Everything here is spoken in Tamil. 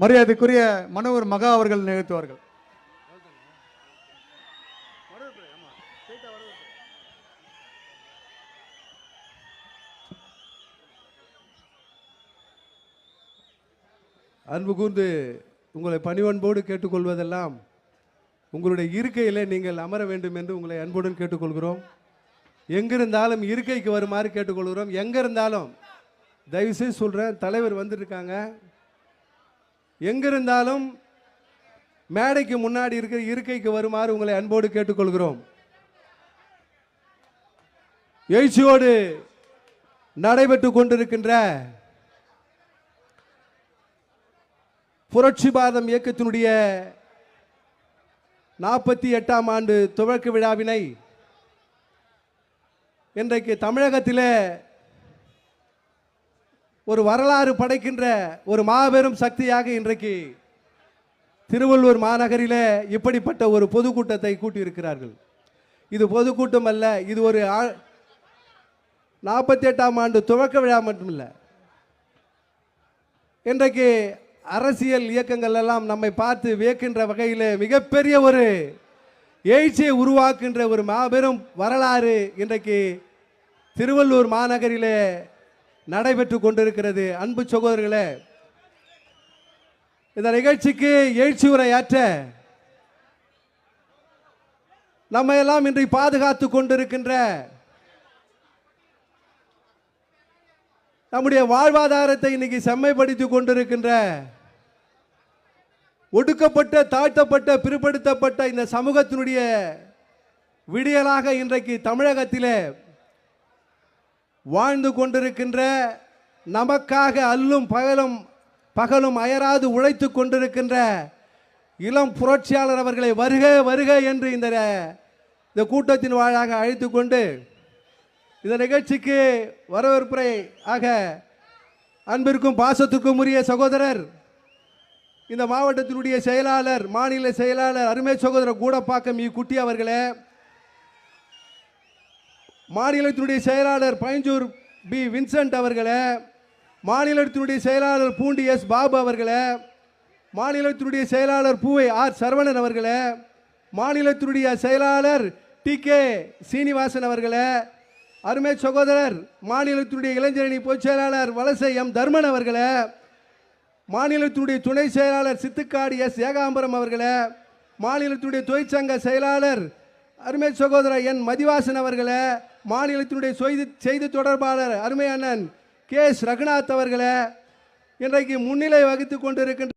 மரியாதைக்குரிய மனோகர் மகா அவர்கள் நிகழ்த்துவார்கள். அன்பு கூர்ந்து உங்களை பணிவன்போடு கேட்டுக்கொள்வதெல்லாம் உங்களுடைய இருக்கையில் நீங்கள் அமர வேண்டும் என்று உங்களை அன்புடன் கேட்டுக்கொள்கிறோம். எங்கிருந்தாலும் இருக்கைக்கு வருமாறு கேட்டுக்கொள்கிறோம். எங்கே இருந்தாலும் தயவுசெய்து சொல்கிறேன், தலைவர் வந்துருக்காங்க. எங்கிருந்தாலும் மேடைக்கு முன்னாடி இருக்கிற இருக்கைக்கு வருமாறு உங்களை அன்போடு கேட்டுக்கொள்கிறோம். எழுச்சியோடு நடைபெற்று கொண்டிருக்கின்ற புரட்சி பாரதம் இயக்கத்தினுடைய 48ஆம் ஆண்டு துவக்க விழாவினை இன்றைக்கு தமிழகத்திலே ஒரு வரலாறு படைக்கின்ற ஒரு மாபெரும் சக்தியாக இன்றைக்கு திருவள்ளூர் மாநகரிலே இப்படிப்பட்ட ஒரு பொதுக்கூட்டத்தை கூட்டியிருக்கிறார்கள். இது பொதுக்கூட்டம் அல்ல, இது ஒரு 48ஆம் ஆண்டு துவக்க விழா மட்டுமில்லை. இன்றைக்கு அரசியல் இயக்கங்கள் எல்லாம் நம்மை பார்த்து வியக்கின்ற வகையில் மிகப்பெரிய ஒரு எழுச்சியை உருவாக்குகின்ற ஒரு மாபெரும் வரலாறு இன்றைக்கு திருவள்ளூர் மாநகரிலே நடைபெற்று கொண்டிருக்கிறது. அன்பு சகோதரர்களே, இந்த நிகழ்ச்சிக்கு எழுச்சி உரையாற்ற நம்ம எல்லாம் இன்றைக்கு பாதுகாத்து கொண்டிருக்கின்ற நம்முடைய வாழ்வாதாரத்தை இன்னைக்கு செம்மைப்படுத்தி கொண்டிருக்கின்ற ஒடுக்கப்பட்ட, தாழ்த்தப்பட்ட, பிற்படுத்தப்பட்ட இந்த சமூகத்தினுடைய விடியலாக இன்றைக்கு தமிழகத்திலே வாழ்ந்து கொண்டிருக்கின்ற, நமக்காக அல்லும் பகலும் அயராது உழைத்து கொண்டிருக்கின்ற இளம் புரட்சியாளர் அவர்களை வருக வருக என்று இந்த கூட்டத்தின் வாயிலாக அழைத்து கொண்டு இந்த நிகழ்ச்சிக்கு வரவேற்புரை ஆக அன்பிற்கும் பாசத்துக்கும் உரிய சகோதரர், இந்த மாவட்டத்தினுடைய செயலாளர், மாநில செயலாளர் அருமை சகோதரர் கூடப்பாக்கம் குட்டி அவர்களே, மாநிலத்தினுடைய செயலாளர் பைஞ்சூர் பி வின்சென்ட் அவர்களே, மாநிலத்தினுடைய செயலாளர் பூண்டி எஸ் பாபு அவர்களே, மாநிலத்தினுடைய செயலாளர் பூவை ஆர் சரவணன் அவர்களே, மாநிலத்தினுடைய செயலாளர் டி கே சீனிவாசன் அவர்களே, அருமை சகோதரர் மாநிலத்தினுடைய இளைஞரணி பொதுச் செயலாளர் வலசை எம் தர்மன் அவர்களே, மாநிலத்தினுடைய துணை செயலாளர் சித்துக்காடு எஸ் ஏகாம்பரம் அவர்களே, மாநிலத்தினுடைய தொழிற்சங்க செயலாளர் அருமை சகோதரர் என் மதிவாசன் அவர்களே, மாநிலத்தினுடைய செய்தி தொடர்பாளர் அருமை அண்ணன் கே எஸ் ரகுநாத் அவர்களே, இன்றைக்கு முன்னிலை வகித்து கொண்டிருக்கின்ற